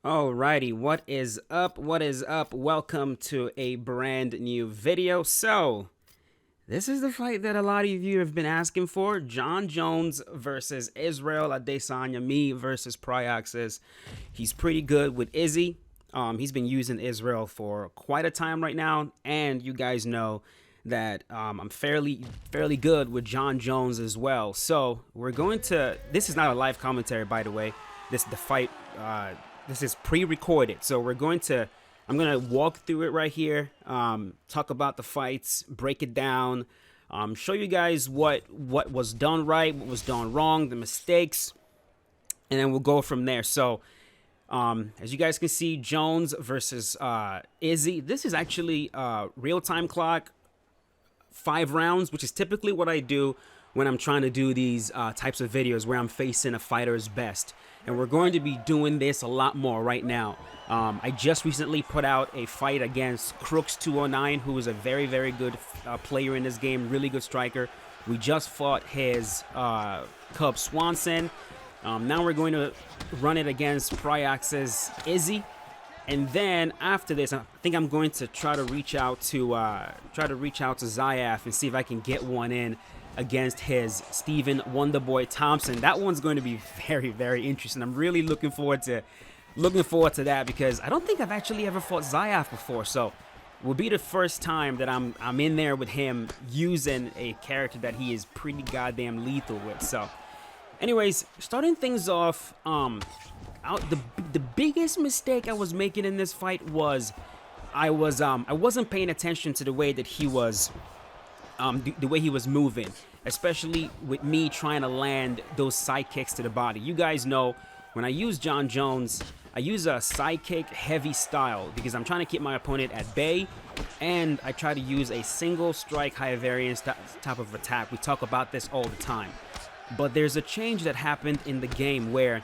Alrighty, what is up? What is up? Welcome to a brand new video. So, this is the fight that a lot of you have been asking for. Jon Jones versus Israel Adesanya, me versus Pryaxis. He's pretty good with Izzy. He's been using Israel for quite a time right now, and you guys know that I'm fairly good with Jon Jones as well. So we're going to. This is not a live commentary, by the way. The fight. This is pre-recorded, so I'm gonna walk through it right here, talk about the fights, break it down, show you guys what was done right, what was done wrong, the mistakes, and then we'll go from there. So as you guys can see, Jones versus Izzy. This is actually real-time clock, 5 rounds, which is typically what I do when I'm trying to do these types of videos where I'm facing a fighter's best. And we're going to be doing this a lot more right now. I just recently put out a fight against Crooks 209, who is a very good player in this game, really good striker. We just fought his Cub Swanson. Now we're going to run it against Pryaxis Izzy. And then after this, I think I'm going to try to reach out to Zayaf and see if I can get one in against his Stephen Wonderboy Thompson. That one's going to be very interesting. I'm really looking forward to that because I don't think I've actually ever fought Zayaf before. So it will be the first time that I'm in there with him using a character that he is pretty goddamn lethal with. So anyways, starting things off, the biggest mistake I was making in this fight was I wasn't paying attention to the way that he was the way he was moving, especially with me trying to land those side kicks to the body. You guys know when I use Jon Jones, I use a side kick heavy style because I'm trying to keep my opponent at bay, and I try to use a single strike high variance type of attack. We talk about this all the time. But there's a change that happened in the game where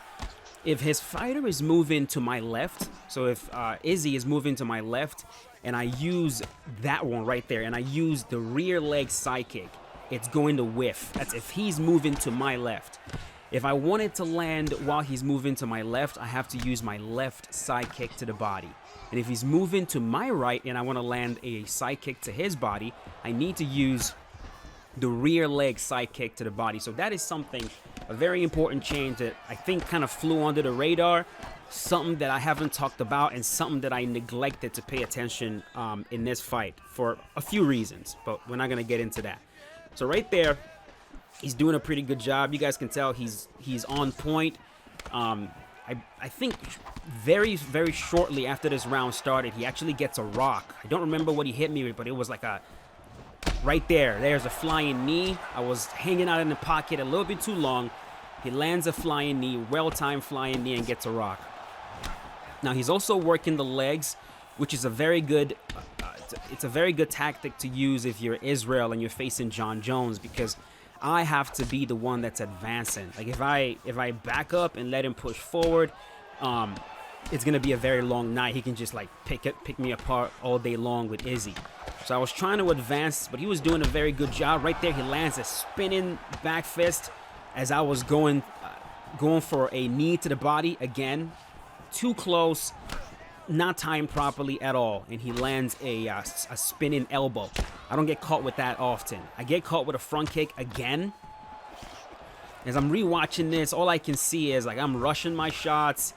if his fighter is moving to my left, so if Izzy is moving to my left, and I use that one right there, and I use the rear leg side kick, it's going to whiff. That's if he's moving to my left. If I want it to land while he's moving to my left, I have to use my left side kick to the body. And if he's moving to my right and I want to land a side kick to his body, I need to use the rear leg side kick to the body. So that is something, a very important change that I think kind of flew under the radar, something that I haven't talked about, and something that I neglected to pay attention in this fight for a few reasons, but we're not going to get into that. So right there, he's doing a pretty good job. You guys can tell he's on point. I think very shortly after this round started, he actually gets a rock. I don't remember what he hit me with, but it was like a right there. There's a flying knee. I was hanging out in the pocket a little bit too long. He lands a flying knee, well-timed flying knee, and gets a rock. Now he's also working the legs, which is a very good it's a very good tactic to use if you're Israel and you're facing Jon Jones, because I have to be the one that's advancing. Like if I back up and let him push forward, it's gonna be a very long night. He can just like pick me apart all day long with Izzy. So I was trying to advance, but he was doing a very good job. Right there, he lands a spinning back fist as I was going for a knee to the body again. Too close, not timed properly at all, and he lands a spinning elbow. I don't get caught with that often. I get caught with a front kick again. As I'm rewatching this, all I can see is like I'm rushing my shots.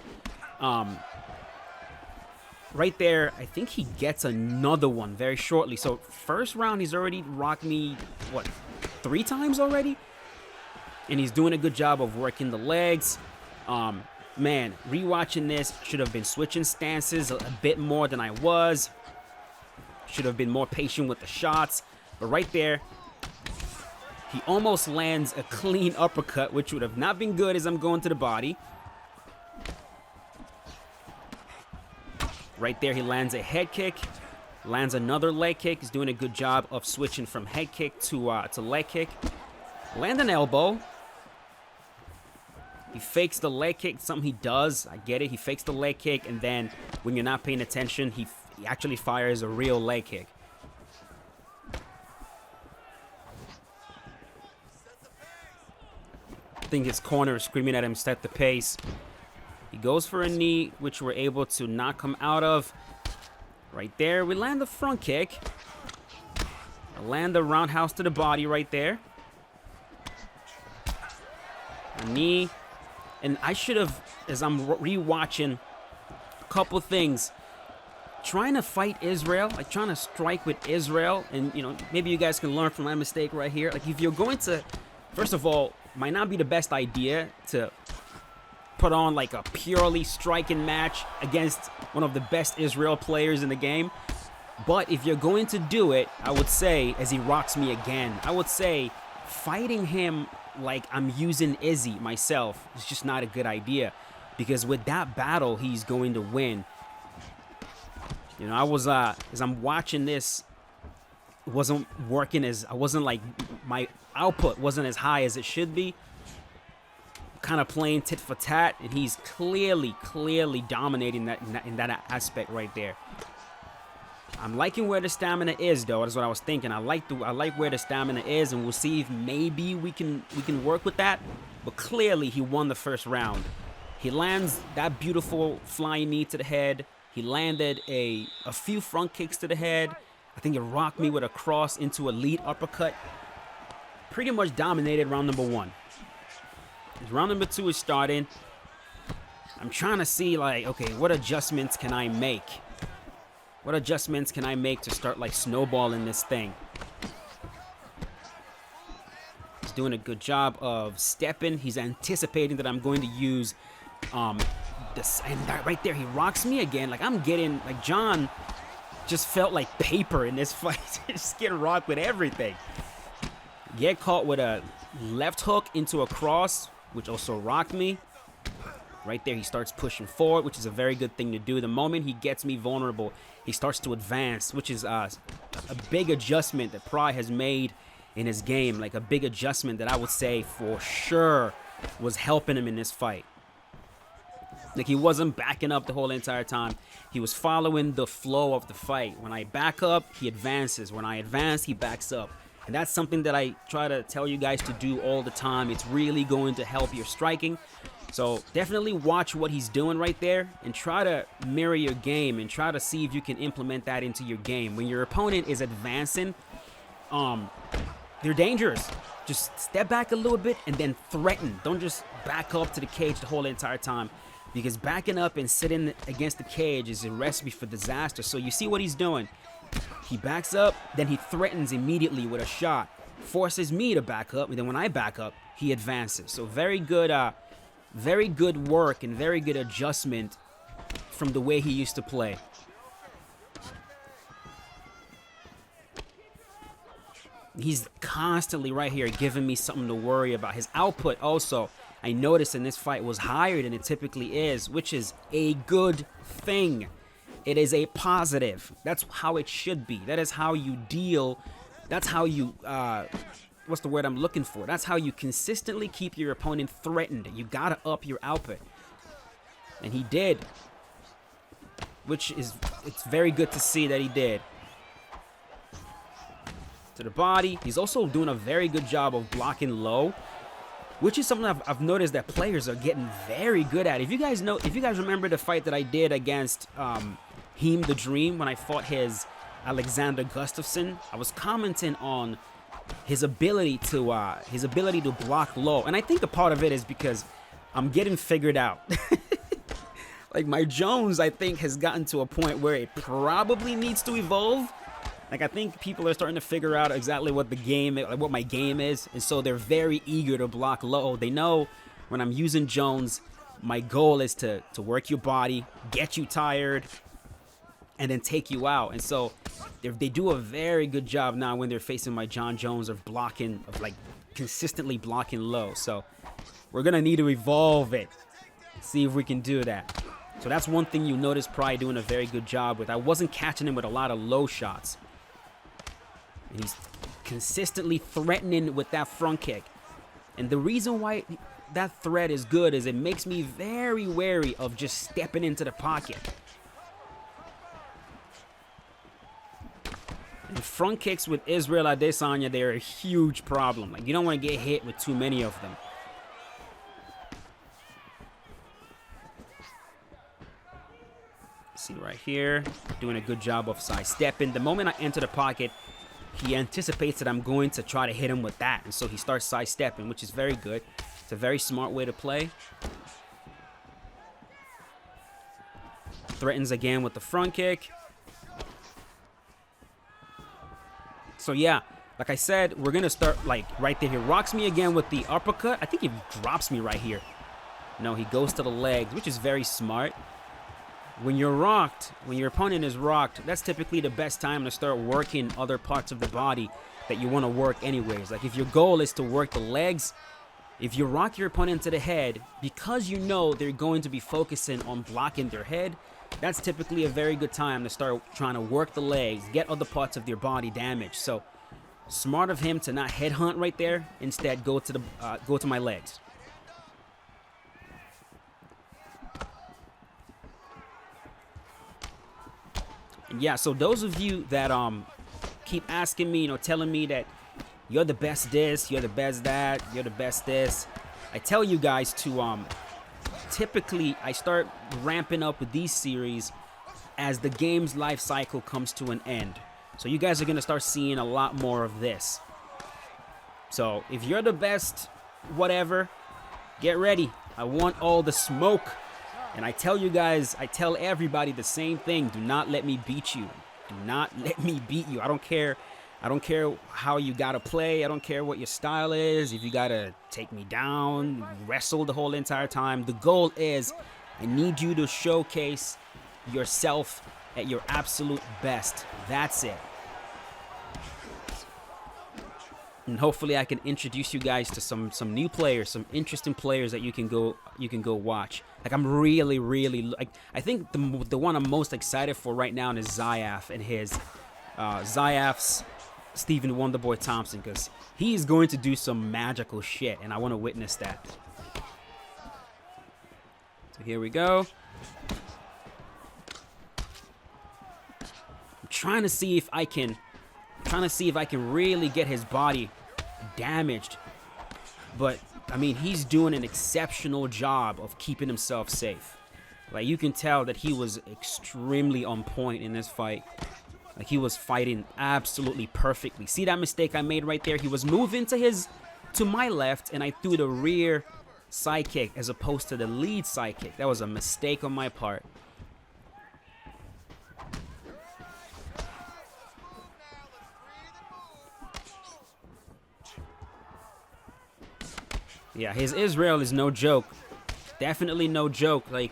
Right there, I think he gets another one very shortly. So first round, he's already rocked me, what, 3 times already? And he's doing a good job of working the legs. Man, rewatching this, should have been switching stances a bit more than I was. Should have been more patient with the shots. But right there, he almost lands a clean uppercut, which would have not been good as I'm going to the body. Right there, he lands a head kick, lands another leg kick. He's doing a good job of switching from head kick to leg kick. Land an elbow. He fakes the leg kick, something he does. I get it. He fakes the leg kick, and then when you're not paying attention, he actually fires a real leg kick. I think his corner is screaming at him, set the pace. He goes for a knee, which we're able to knock him out of. Right there, we land the front kick. I land the roundhouse to the body right there. A knee. And I should have, as I'm rewatching, a couple things. Trying to fight Israel, like trying to strike with Israel, and you know, maybe you guys can learn from my mistake right here. Like if you're going to, first of all, might not be the best idea to put on like a purely striking match against one of the best Israel players in the game. But if you're going to do it, I would say, as he rocks me again, I would say fighting him like I'm using Izzy myself is just not a good idea, because with that battle, he's going to win. You know, I was, as I'm watching this, it wasn't working I wasn't like, my output wasn't as high as it should be. Kind of playing tit for tat, and he's clearly dominating that in that aspect right there. I'm liking where the stamina is, though. That's what I was thinking. I like where the stamina is, and we'll see if maybe we can work with that. But clearly, he won the first round. He lands that beautiful flying knee to the head. He landed a few front kicks to the head. I think it rocked me with a cross into a lead uppercut. Pretty much dominated round number 1. Round number 2 is starting. I'm trying to see, like, okay, what adjustments can I make? What adjustments can I make to start, like, snowballing this thing? He's doing a good job of stepping. He's anticipating that I'm going to use this. And right there, he rocks me again. Like, I'm getting, like, John just felt like paper in this fight. Just getting rocked with everything. Get caught with a left hook into a cross, which also rocked me. Right there, he starts pushing forward, which is a very good thing to do. The moment he gets me vulnerable, he starts to advance, which is a big adjustment that Pry has made in his game. Like a big adjustment that I would say for sure was helping him in this fight. Like he wasn't backing up the whole entire time. He was following the flow of the fight. When I back up, he advances. When I advance, he backs up. And that's something that I try to tell you guys to do all the time. It's really going to help your striking. So definitely watch what he's doing right there and try to mirror your game and try to see if you can implement that into your game. When your opponent is advancing, they're dangerous. Just step back a little bit and then threaten. Don't just back up to the cage the whole entire time, because backing up and sitting against the cage is a recipe for disaster. So you see what he's doing. He backs up, then he threatens immediately with a shot, forces me to back up, and then when I back up, he advances. So very good work and very good adjustment from the way he used to play. He's constantly right here giving me something to worry about. His output also, I noticed in this fight, was higher than it typically is, which is a good thing. It is a positive. That's how it should be. That is how you deal. That's how you, what's the word I'm looking for? That's how you consistently keep your opponent threatened. You gotta up your output. And he did. Which is, it's very good to see that he did. To the body. He's also doing a very good job of blocking low, which is something I've noticed that players are getting very good at. If you guys remember the fight that I did against Heem the Dream when I fought his Alexander Gustafsson, I was commenting on his ability to block low, and I think a part of it is because I'm getting figured out. Like my Jones, I think, has gotten to a point where it probably needs to evolve. Like I think people are starting to figure out exactly what what my game is, and so they're very eager to block low. They know when I'm using Jones, my goal is to work your body, get you tired, and then take you out. And so they do a very good job now when they're facing my John Jones of blocking, of like consistently blocking low. So we're gonna need to evolve it, see if we can do that. So that's one thing you notice Pry doing a very good job with. I wasn't catching him with a lot of low shots. And he's consistently threatening with that front kick. And the reason why that threat is good is it makes me very wary of just stepping into the pocket. And front kicks with Israel Adesanya, they're a huge problem. Like, you don't want to get hit with too many of them. See right here, doing a good job of sidestepping. The moment I enter the pocket, he anticipates that I'm going to try to hit him with that. And so he starts sidestepping, which is very good. It's a very smart way to play. Threatens again with the front kick. So yeah, like I said, we're going to start like right there. He rocks me again with the uppercut. I think he drops me right here. No, he goes to the legs, which is very smart. When you're rocked, when your opponent is rocked, that's typically the best time to start working other parts of the body that you want to work anyways. Like if your goal is to work the legs, if you rock your opponent to the head, because you know they're going to be focusing on blocking their head, that's typically a very good time to start trying to work the legs, get other parts of their body damaged. So smart of him to not headhunt right there. Instead, go to my legs. Yeah, so those of you that keep asking me, telling me that you're the best this, you're the best that, you're the best this, I tell you guys to typically I start ramping up with these series as the game's life cycle comes to an end. So you guys are gonna start seeing a lot more of this. So if you're the best, whatever, get ready. I want all the smoke. And I tell you guys, I tell everybody the same thing. Do not let me beat you. Do not let me beat you. I don't care. I don't care how you got to play. I don't care what your style is. If you got to take me down, wrestle the whole entire time. The goal is I need you to showcase yourself at your absolute best. That's it. And hopefully I can introduce you guys to some new players, some interesting players that you can go watch. Like I'm really like I think the one I'm most excited for right now is Zayaf and his Zayaf's Stephen Wonderboy Thompson, because he's going to do some magical shit and I want to witness that. So here we go. I'm trying to see if I can really get his body damaged. But I mean, he's doing an exceptional job of keeping himself safe. Like you can tell that he was extremely on point in this fight. Like he was fighting absolutely perfectly. See that mistake I made right there? He was moving to my left and I threw the rear side kick as opposed to the lead side kick. That was a mistake on my part. Yeah, his Israel is no joke. Definitely no joke. Like,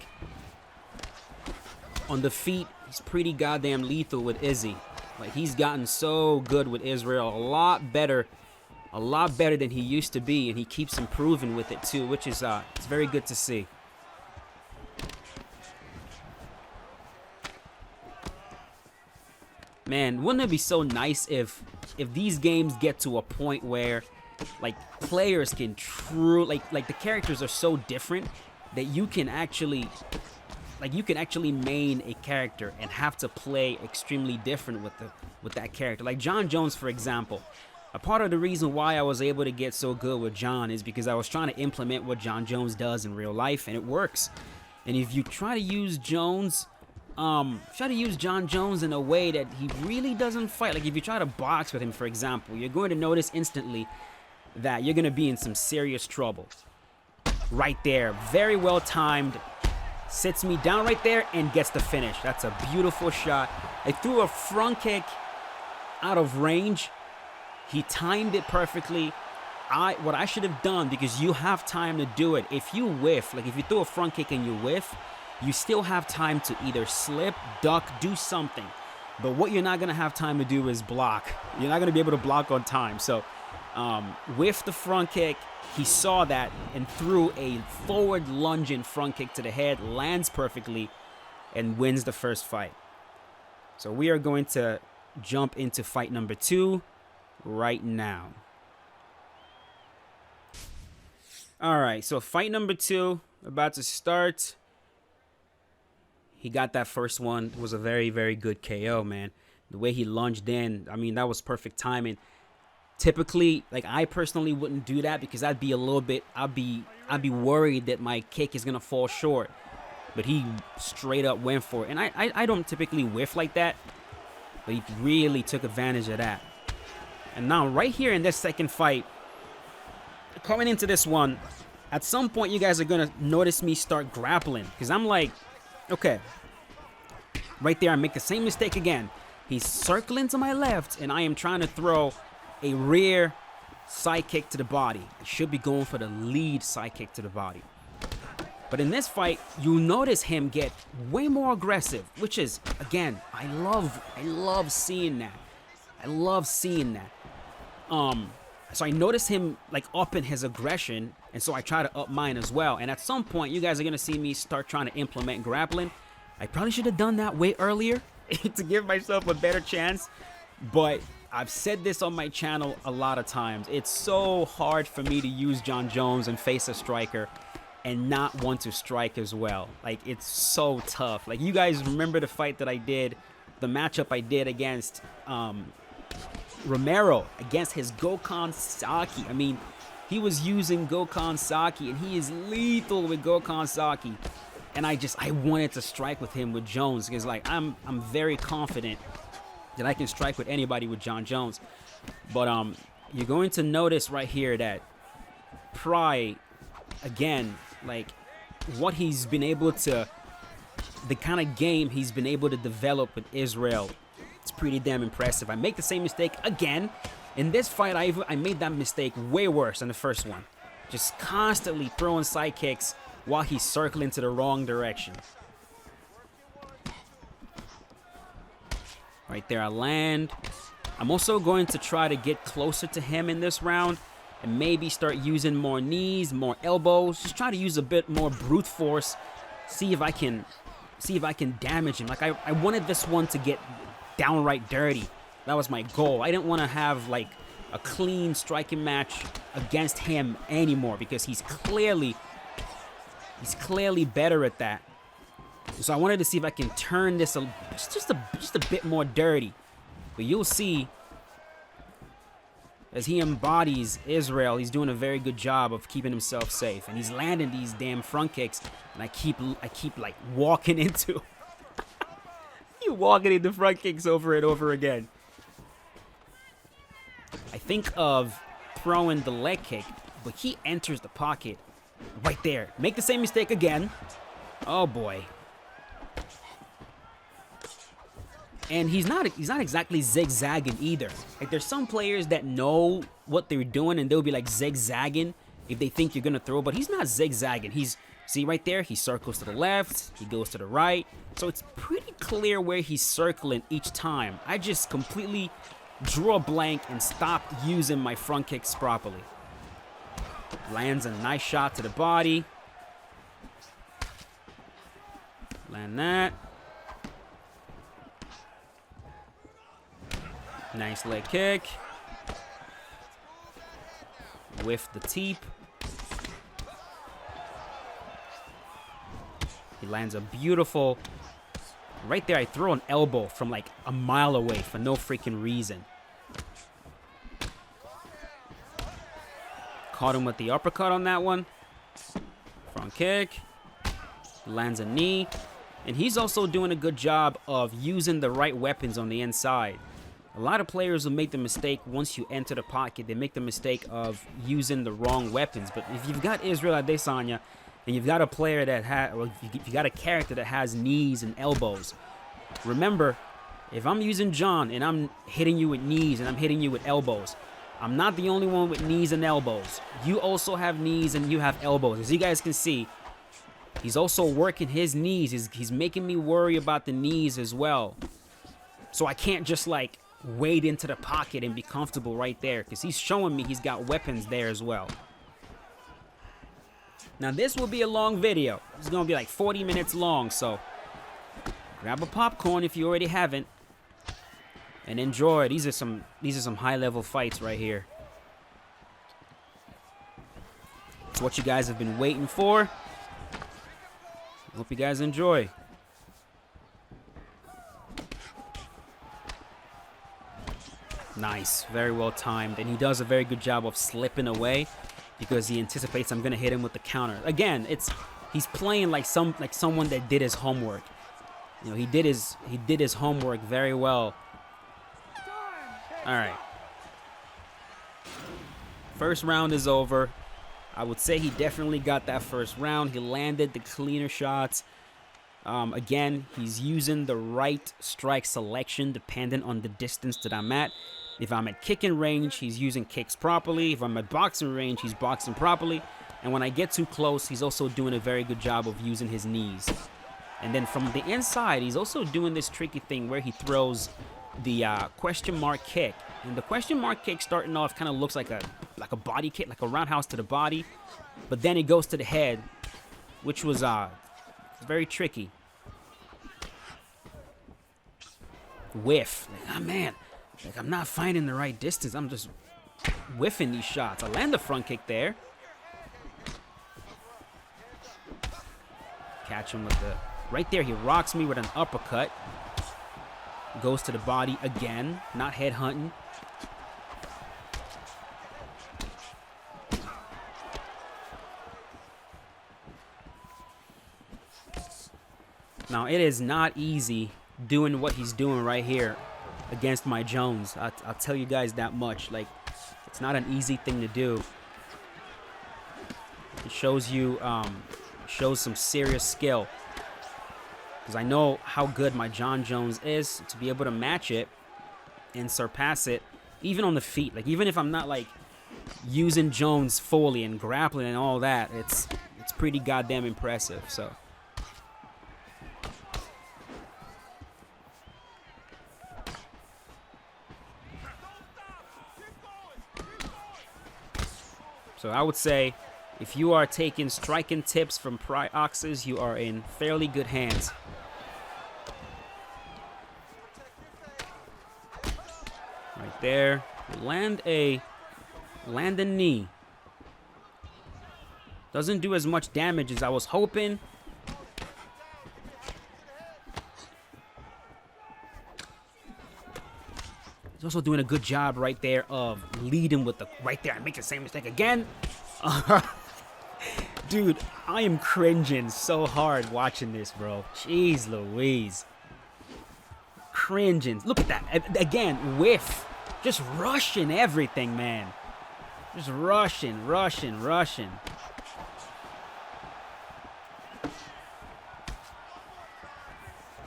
on the feet, he's pretty goddamn lethal with Izzy. Like, he's gotten so good with Israel. A lot better than he used to be. And he keeps improving with it, too, which is it's very good to see. Man, wouldn't it be so nice if these games get to a point where like players can like the characters are so different that you can actually main a character and have to play extremely different with that character. Like John Jones, for example. A part of the reason why I was able to get so good with John is because I was trying to implement what John Jones does in real life, and it works. And if you try to use John Jones in a way that he really doesn't fight, like if you try to box with him, for example, you're going to notice instantly that you're going to be in some serious trouble. Right there, very well timed, sits me down right there and gets the finish. That's a beautiful shot. I threw a front kick out of range. He timed it perfectly. What I should have done, because you have time to do it. If you whiff, like if you throw a front kick and you whiff, you still have time to either slip, duck, do something. But what you're not going to have time to do is block. You're not going to be able to block on time. So with the front kick, he saw that and threw a forward lunging front kick to the head, lands perfectly, and wins the first fight. So we are going to jump into fight number 2 right now. All right, so fight number 2 about to start. He got that first one. It was a very, very good KO, man. The way he lunged in, I mean, that was perfect timing. Typically, like I personally wouldn't do that because I'd be a little bit, I'd be worried that my kick is gonna fall short. but he straight up went for it. And I don't typically whiff like that, but he really took advantage of that. And now right here in this second fight, coming into this one, at some point you guys are going to notice me start grappling, because I'm like, okay, right there I make the same mistake again. He's circling to my left, and I am trying to throw a rear side kick to the body. I should be going for the lead side kick to the body. But in this fight, you'll notice him get way more aggressive, which is, again, I love seeing that. I love seeing that. So I notice him like upping his aggression, and so I try to up mine as well. And at some point, you guys are gonna see me start trying to implement grappling. I probably should have done that way earlier to give myself a better chance, but I've said this on my channel a lot of times. It's so hard for me to use Jon Jones and face a striker and not want to strike as well. Like, it's so tough. Like, you guys remember the fight that I did, the matchup I did against Romero, against his Gokhan Saki. I mean, he was using Gokhan Saki, and he is lethal with Gokhan Saki. And I wanted to strike with him with Jones, because like I'm very confident that I can strike with anybody with Jon Jones. But you're going to notice right here that Pry, again, like what he's been able to, the kind of game he's been able to develop with Israel, it's pretty damn impressive. I make the same mistake again. In this fight, I made that mistake way worse than the first one. Just constantly throwing side kicks while he's circling to the wrong direction. Right there, I land. I'm also going to try to get closer to him in this round and maybe start using more knees, more elbows. Just try to use a bit more brute force. See if I can damage him. Like I wanted this one to get downright dirty. That was my goal. I didn't want to have like a clean striking match against him anymore, because he's clearly better at that. So I wanted to see if I can turn this just a bit more dirty. But you'll see, as he embodies Israel, he's doing a very good job of keeping himself safe, and he's landing these damn front kicks, and I keep like walking into you walking into front kicks over and over again. I think of throwing the leg kick, but he enters the pocket right there. Make the same mistake again. Oh boy. And he's not exactly zigzagging either. Like, there's some players that know what they're doing and they'll be like zigzagging if they think you're gonna throw, but he's not zigzagging. See right there, he circles to the left, he goes to the right. So it's pretty clear where he's circling each time. I just completely drew a blank and stopped using my front kicks properly. Lands a nice shot to the body. Land that. Nice leg kick. Whiff the teep. He lands a beautiful... Right there, I throw an elbow from like a mile away for no freaking reason. Caught him with the uppercut on that one. Front kick. Lands a knee. And he's also doing a good job of using the right weapons on the inside. A lot of players will make the mistake once you enter the pocket. They make the mistake of using the wrong weapons. But if you've got Israel Adesanya and you've got a player that has, or if you got a character that has knees and elbows, remember, if I'm using Jon and I'm hitting you with knees and I'm hitting you with elbows, I'm not the only one with knees and elbows. You also have knees and you have elbows. As you guys can see, he's also working his knees. He's making me worry about the knees as well. So I can't just like wade into the pocket and be comfortable right there, because he's showing me he's got weapons there as well. Now this will be a long video. It's gonna be like 40 minutes long, so grab a popcorn if you already haven't and enjoy. These are some high-level fights right here. It's what you guys have been waiting for. Hope you guys enjoy. Nice, very well timed, and he does a very good job of slipping away because he anticipates I'm gonna hit him with the counter. Again, it's he's playing like someone that did his homework. You know, he did his homework very well. All right. First round is over. I would say he definitely got that first round. He landed the cleaner shots. Again, he's using the right strike selection dependent on the distance that I'm at. If I'm at kicking range, he's using kicks properly. If I'm at boxing range, he's boxing properly. And when I get too close, he's also doing a very good job of using his knees. And then from the inside, he's also doing this tricky thing where he throws the question mark kick. And the question mark kick starting off kind of looks like a body kick, like a roundhouse to the body. But then it goes to the head, which was very tricky. Whiff. Like, oh, man. Like, I'm not finding the right distance. I'm just whiffing these shots. I land the front kick there. Catch him with the... Right there, he rocks me with an uppercut. Goes to the body again. Not head hunting. Now, it is not easy doing what he's doing right here against my Jones. I'll tell you guys that much. Like, it's not an easy thing to do. It shows you, shows some serious skill. Because I know how good my John Jones is to be able to match it and surpass it, even on the feet. Like, even if I'm not, like, using Jones fully and grappling and all that, it's pretty goddamn impressive, so... So I would say, if you are taking striking tips from Pry Oxes, you are in fairly good hands. Right there. Land a knee. Doesn't do as much damage as I was hoping. He's also doing a good job right there of leading with the... Right there, I make the same mistake again. Dude, I am cringing so hard watching this, bro. Jeez Louise. Cringing. Look at that. Again, whiff. Just rushing everything, man. Just rushing.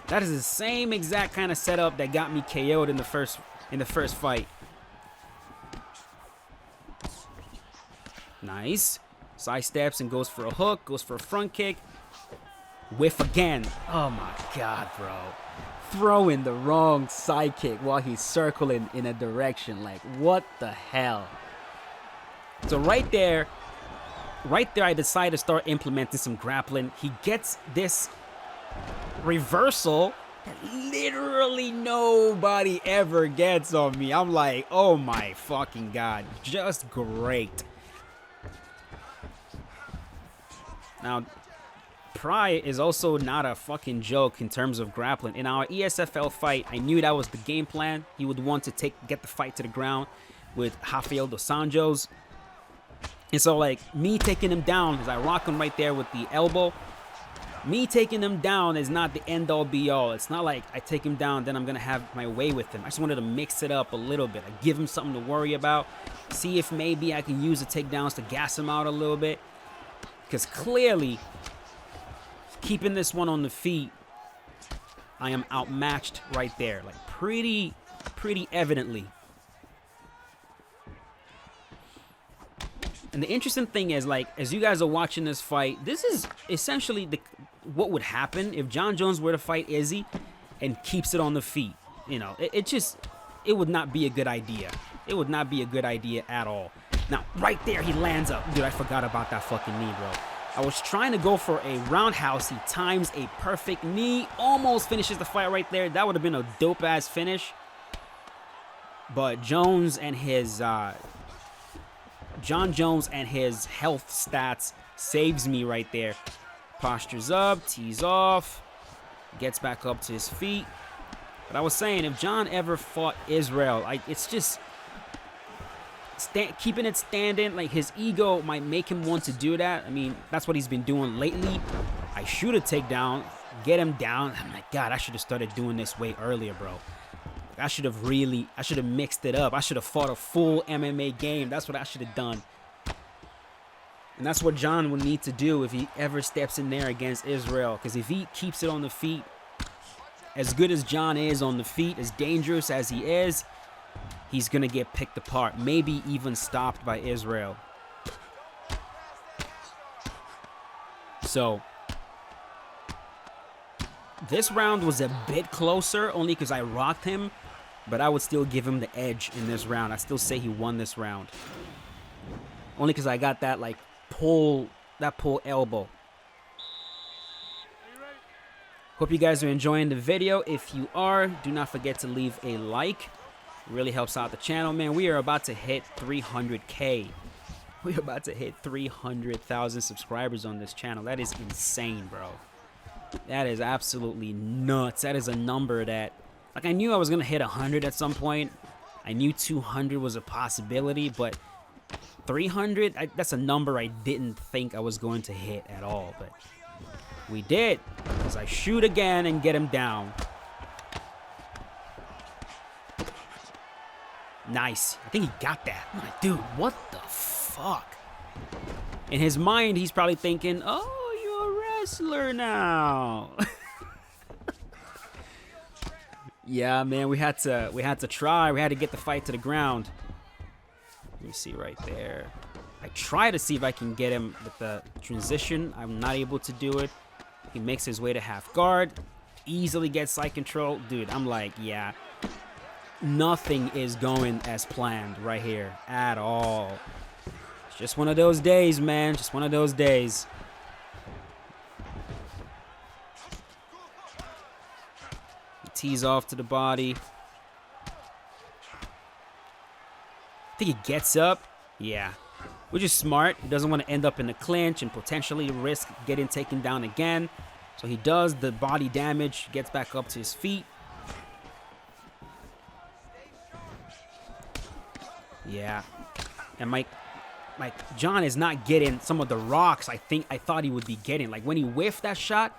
That is the same exact kind of setup that got me KO'd in the first fight. Nice. Side steps and goes for a hook, goes for a front kick. Whiff again. Oh my God, bro. Throwing the wrong side kick while he's circling in a direction. Like, what the hell? So right there, I decide to start implementing some grappling. He gets this reversal that literally nobody ever gets on me. I'm like, oh my fucking God. Just great. Now, Pry is also not a fucking joke in terms of grappling. In our ESFL fight, I knew that was the game plan. He would want to get the fight to the ground with Rafael dos Anjos. And so, like, me taking him down, because I rock him right there with the elbow, me taking him down is not the end-all, be-all. It's not like I take him down, then I'm going to have my way with him. I just wanted to mix it up a little bit. Like, give him something to worry about. See if maybe I can use the takedowns to gas him out a little bit. Because clearly, keeping this one on the feet, I am outmatched right there. Like, pretty evidently. And the interesting thing is, like, as you guys are watching this fight, this is essentially what would happen if John Jones were to fight Izzy and keeps it on the feet. You know, it would not be a good idea. It would not be a good idea at all. Now, right there, he lands up. Dude, I forgot about that fucking knee, bro. I was trying to go for a roundhouse. He times a perfect knee. Almost finishes the fight right there. That would have been a dope-ass finish. But Jones and his... John Jones and his health stats saves me right there. Postures up, tees off, gets back up to his feet. But I was saying, if John ever fought Israel, it's just keeping it standing. Like, his ego might make him want to do that. I mean, that's what he's been doing lately. I shoot a takedown, get him down. I'm like, God, I should have started doing this way earlier, bro. I should have mixed it up. I should have fought a full MMA game. That's what I should have done. And that's what John will need to do if he ever steps in there against Israel. Because if he keeps it on the feet, as good as John is on the feet, as dangerous as he is, he's going to get picked apart. Maybe even stopped by Israel. So, this round was a bit closer, only because I rocked him. But I would still give him the edge in this round. I still say he won this round. Only because I got that, like, pull elbow. Hope you guys are enjoying the video. If you are, do not forget to leave a like. It really helps out the channel, man. We are about to hit 300K. We're about to hit 300,000 subscribers on this channel. That is insane, bro. That is absolutely nuts. That is a number that, like, I knew I was going to hit 100 at some point. I knew 200 was a possibility, but 300, that's a number I didn't think I was going to hit at all. But we did, because I shoot again and get him down. Nice. I think he got that. I'm like, dude, what the fuck? In his mind, he's probably thinking, oh, you're a wrestler now. Yeah, man, we had to try. We had to get the fight to the ground. Let me see right there. I try to see if I can get him with the transition. I'm not able to do it. He makes his way to half guard. Easily gets side control. Dude, I'm like, yeah. Nothing is going as planned right here at all. It's just one of those days, man. Just one of those days. He tees off to the body. I think he gets up. Yeah. Which is smart. He doesn't want to end up in a clinch and potentially risk getting taken down again. So he does the body damage, gets back up to his feet. Yeah. And Mike John is not getting some of the rocks I thought he would be getting. Like, when he whiffed that shot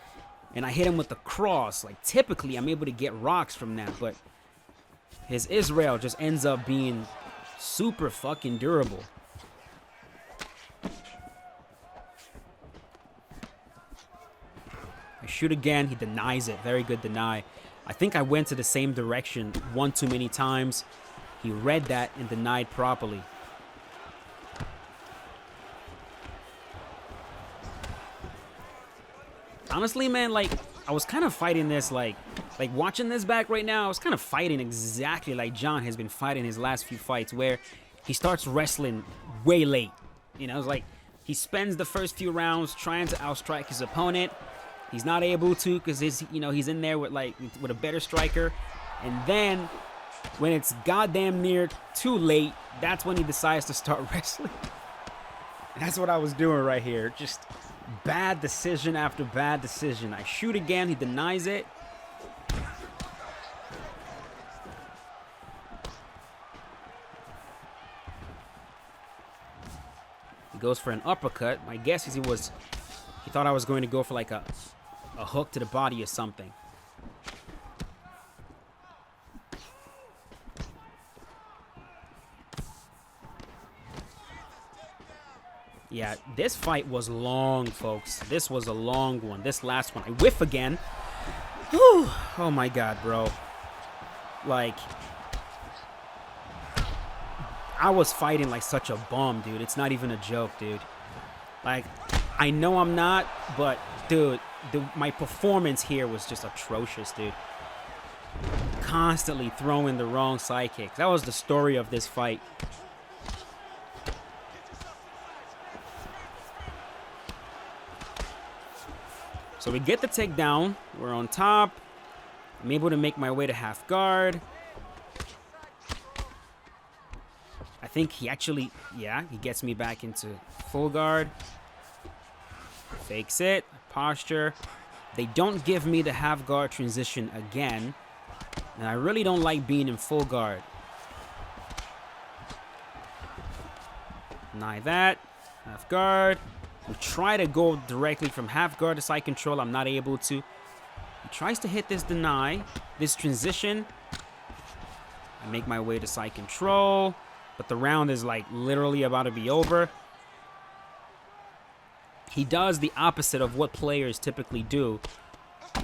and I hit him with the cross, like, typically I'm able to get rocks from that, but his Israel just ends up being super fucking durable. I shoot again. He denies it. Very good deny. I think I went to the same direction one too many times. He read that and denied properly. Honestly, man, like, I was kind of fighting this, like watching this back right now, I was kind of fighting exactly like John has been fighting his last few fights, where he starts wrestling way late. You know, it's like he spends the first few rounds trying to outstrike his opponent. He's not able to because he's in there with a better striker. And then when it's goddamn near too late, that's when he decides to start wrestling. And that's what I was doing right here. Just bad decision after bad decision. I shoot again. He denies it. He goes for an uppercut. My guess is he thought I was going to go for like a hook to the body or something. Yeah, this fight was long, folks. This was a long one. This last one. I whiff again. Whew. Oh my God, bro. Like, I was fighting like such a bum, dude. It's not even a joke, dude. Like, I know I'm not, but dude, my performance here was just atrocious, dude. Constantly throwing the wrong side kicks. That was the story of this fight. So we get the takedown. We're on top. I'm able to make my way to half guard. I think he actually, yeah, he gets me back into full guard. Fakes it. Posture. They don't give me the half guard transition again. And I really don't like being in full guard. Deny that. Half guard. We try to go directly from half guard to side control. I'm not able to. He tries to hit this deny. This transition. I make my way to side control. But the round is like literally about to be over. He does the opposite of what players typically do,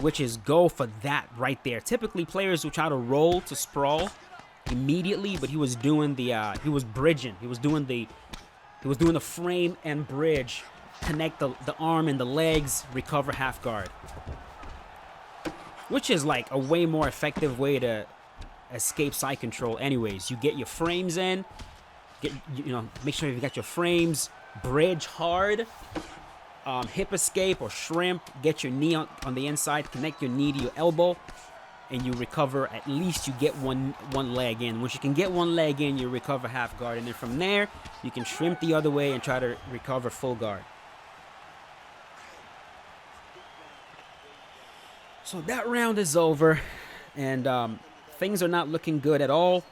which is go for that right there. Typically, players will try to roll to sprawl immediately, but he was doing the he was bridging. He was doing the frame and bridge, connect the arm and the legs, recover half guard, which is like a way more effective way to escape side control. Anyways, you get your frames in, make sure you got your frames, bridge hard. Hip escape or shrimp, get your knee on the inside, connect your knee to your elbow, and you recover. At least you get one leg in. Once you can get one leg in, you recover half guard, and then from there you can shrimp the other way and try to recover full guard. So that round is over, and things are not looking good at all.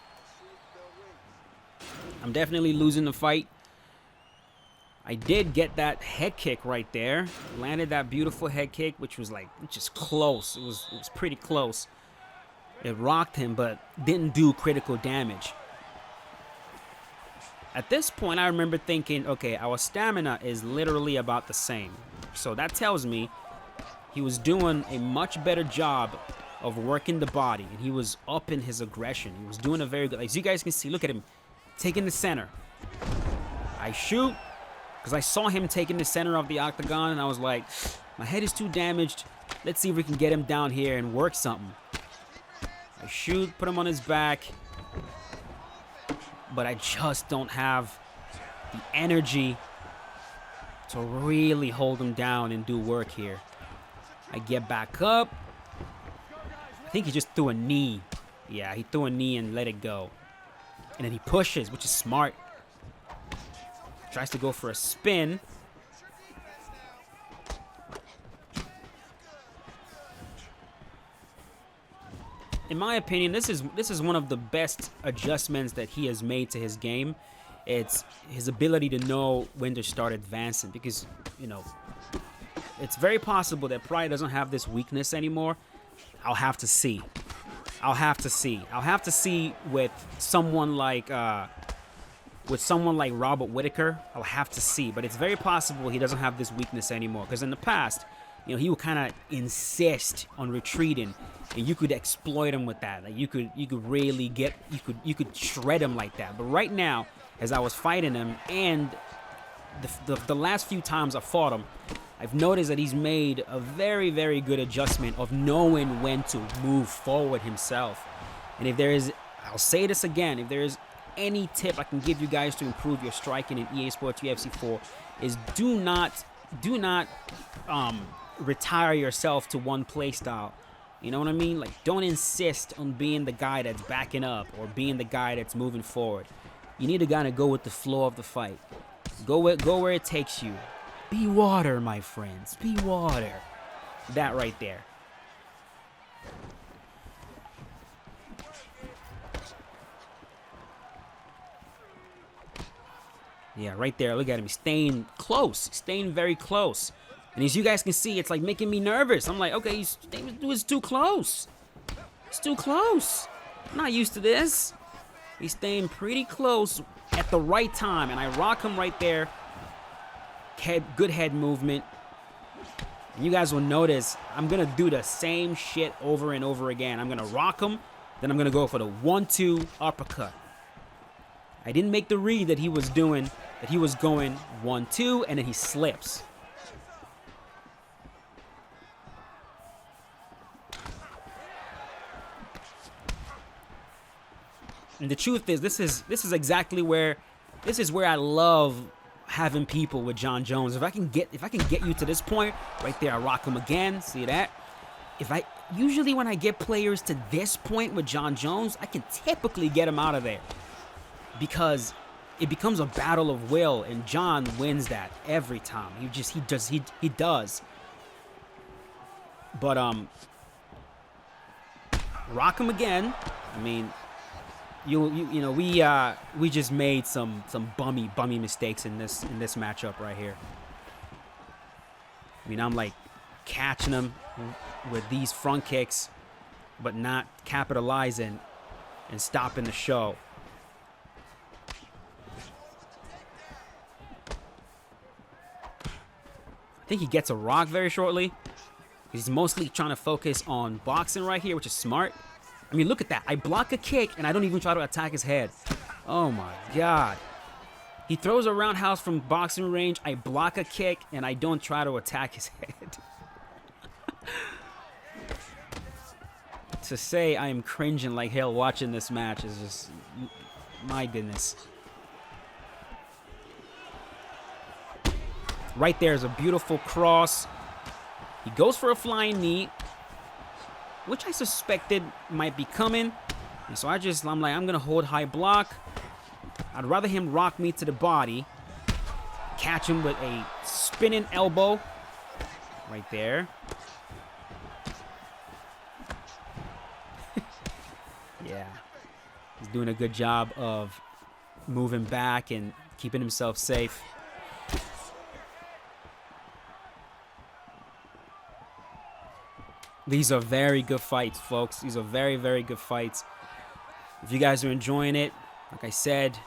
I'm definitely losing the fight. I did get that head kick right there. Landed that beautiful head kick, which was close. It was pretty close. It rocked him, but didn't do critical damage. At this point, I remember thinking, okay, our stamina is literally about the same. So that tells me he was doing a much better job of working the body, and he was up in his aggression. He was doing a very good, as you guys can see, look at him, taking the center. I shoot. Because I saw him taking the center of the octagon, and I was like, my head is too damaged. Let's see if we can get him down here and work something. I shoot, put him on his back. But I just don't have the energy to really hold him down and do work here. I get back up. I think he just threw a knee. Yeah, he threw a knee and let it go. And then he pushes, which is smart. Tries to go for a spin. In my opinion, this is one of the best adjustments that he has made to his game. It's his ability to know when to start advancing, because, it's very possible that Pride doesn't have this weakness anymore. I'll have to see. I'll have to see with someone like Robert Whittaker. I'll have to see, but it's very possible he doesn't have this weakness anymore, because in the past, he would kind of insist on retreating, and you could exploit him with that. Like you could really you could shred him like that. But right now, as I was fighting him, and the last few times I fought him, I've noticed that he's made a very, very good adjustment of knowing when to move forward himself. And if there is, I'll say this again, if there is any tip I can give you guys to improve your striking in EA Sports UFC 4 is do not retire yourself to one play style. You know what I mean? Like, don't insist on being the guy that's backing up or being the guy that's moving forward. You need to kind of go with the flow of the fight. Go where it takes you. Be water, my friends. Be water. That right there. Yeah, right there. Look at him. He's staying close. Staying very close. And as you guys can see, it's like making me nervous. I'm like, okay, it's too close. It's too close. I'm not used to this. He's staying pretty close at the right time. And I rock him right there. Good head movement. And you guys will notice I'm going to do the same shit over and over again. I'm going to rock him. Then I'm going to go for the 1-2 uppercut. I didn't make the read that he was doing, that he was going 1-2, and then he slips. And the truth is, this is exactly where I love having people with Jon Jones. If I can get you to this point right there, I rock him again. See that? Usually when I get players to this point with Jon Jones, I can typically get him out of there, because it becomes a battle of will, and Jon wins that every time. He does. But rock him again. I mean, you know, we just made some bummy mistakes in this matchup right here. I mean, I'm like catching him with these front kicks, but not capitalizing and stopping the show. I think he gets a rock very shortly. He's mostly trying to focus on boxing right here, which is smart. I mean, look at that. I block a kick, and I don't even try to attack his head. Oh, my God. He throws a roundhouse from boxing range. I block a kick, and I don't try to attack his head. To say I am cringing like hell watching this match is just... my goodness. Right there is a beautiful cross. He goes for a flying knee, which I suspected might be coming. And so I'm like, I'm going to hold high block. I'd rather him rock me to the body. Catch him with a spinning elbow. Right there. Yeah. He's doing a good job of moving back and keeping himself safe. These are very good fights, folks. These are very, very good fights. If you guys are enjoying it, like I said,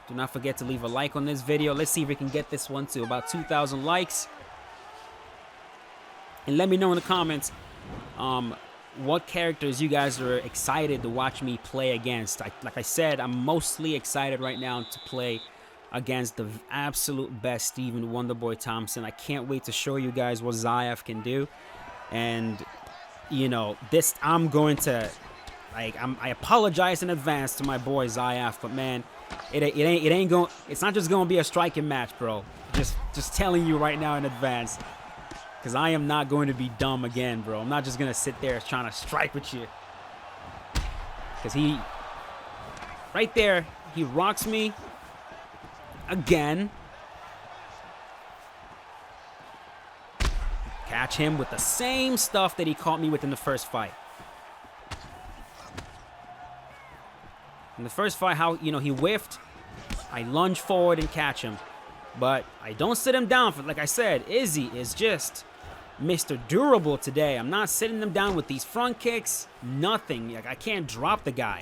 do not forget to leave a like on this video. Let's see if we can get this one to about 2,000 likes. And let me know in the comments what characters you guys are excited to watch me play against. Like I said, I'm mostly excited right now to play against the absolute best Stephen Wonderboy Thompson. I can't wait to show you guys what Zayev can do. And... you know, this, I'm going to, like, I apologize in advance to my boy Zayev, but man, it ain't going, it's not just going to be a striking match, bro. Just telling you right now in advance, because I am not going to be dumb again, bro. I'm not just going to sit there trying to strike with you. Because he, right there, he rocks me again. Catch him with the same stuff that he caught me with in the first fight. In the first fight, how, you know, he whiffed. I lunge forward and catch him. But I don't sit him down. For, like I said, Izzy is just Mr. Durable today. I'm not sitting him down with these front kicks. Nothing. Like, I can't drop the guy.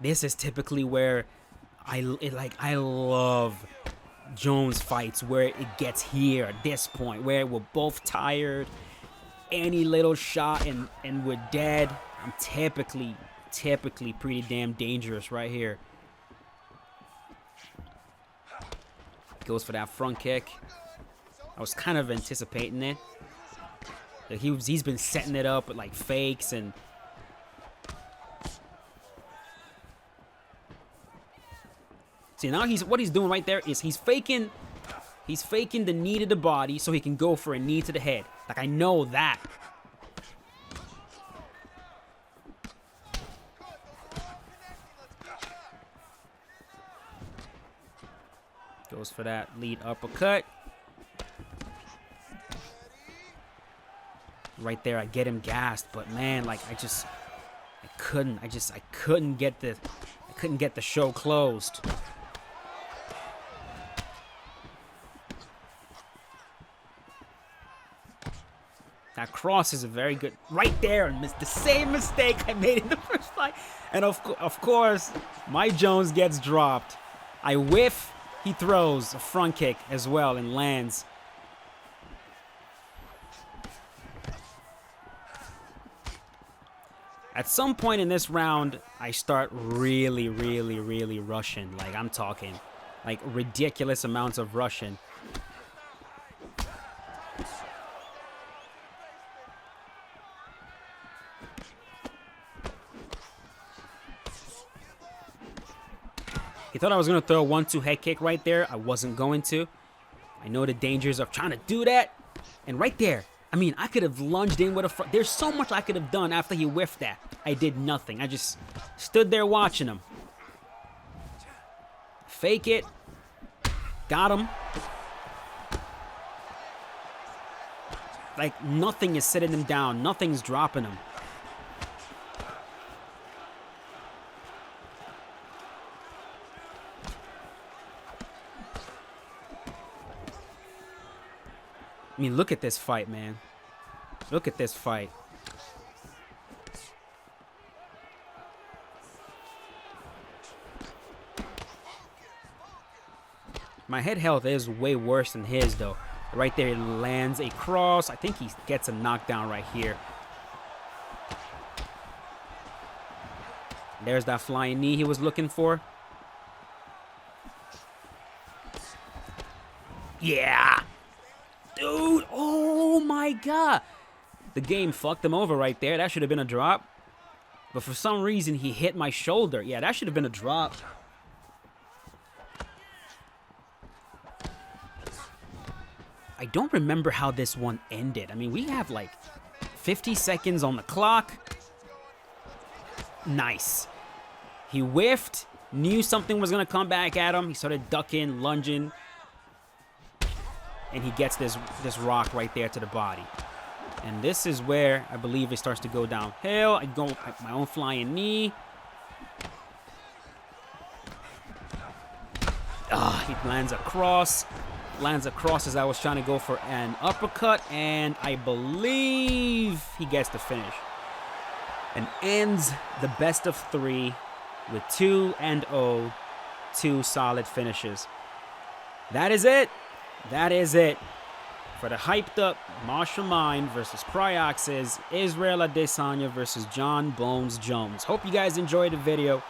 This is typically where I love Jones fights, where it gets here at this point, where we're both tired. Any little shot and we're dead. I'm typically pretty damn dangerous right here. Goes for that front kick. I was kind of anticipating it. Like he's been setting it up with like fakes and. See, now what he's doing right there is he's faking the knee to the body so he can go for a knee to the head. Like, I know that. Goes for that lead uppercut. Right there, I get him gassed, but man, like I couldn't get the show closed. That cross is a very good... right there, and the same mistake I made in the first fight. And of course, my Jones gets dropped. I whiff, he throws a front kick as well and lands. At some point in this round, I start really rushing. Like, I'm talking, like, ridiculous amounts of rushing. He thought I was going to throw a 1-2 head kick right there. I wasn't going to. I know the dangers of trying to do that. And right there, I mean, I could have lunged in with a front. There's so much I could have done after he whiffed that. I did nothing. I just stood there watching him. Fake it. Got him. Like, nothing is sitting him down. Nothing's dropping him. I mean, look at this fight, man. Look at this fight. My head health is way worse than his, though. Right there, he lands a cross. I think he gets a knockdown right here. There's that flying knee he was looking for. Yeah. Dude, oh my God. The game fucked him over right there. That should have been a drop. But for some reason, he hit my shoulder. Yeah, that should have been a drop. I don't remember how this one ended. I mean, we have like 50 seconds on the clock. Nice. He whiffed, knew something was going to come back at him. He started ducking, lunging. And he gets this rock right there to the body. And this is where I believe it starts to go downhill. I go at my own flying knee. He lands across. Lands across as I was trying to go for an uppercut. And I believe he gets the finish. And ends the best of 3 with 2-0. 2 solid finishes. That is it. That is it for the hyped up Marshall Mine versus Pryox's Israel Adesanya versus John Bones Jones. Hope you guys enjoyed the video.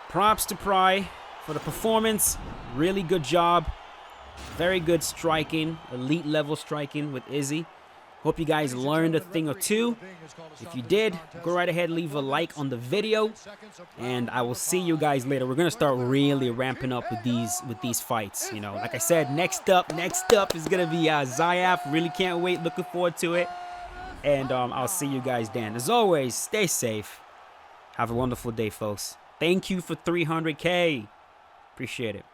Props to Pry for the performance. Really good job. Very good striking. Elite level striking with Izzy. Hope you guys learned a thing or two. If you did, go right ahead, leave a like on the video, and I will see you guys later. We're gonna start really ramping up with these fights. You know, like I said, next up is gonna be Zayaf. Really can't wait. Looking forward to it. And I'll see you guys then. As always, stay safe. Have a wonderful day, folks. Thank you for 300K. Appreciate it.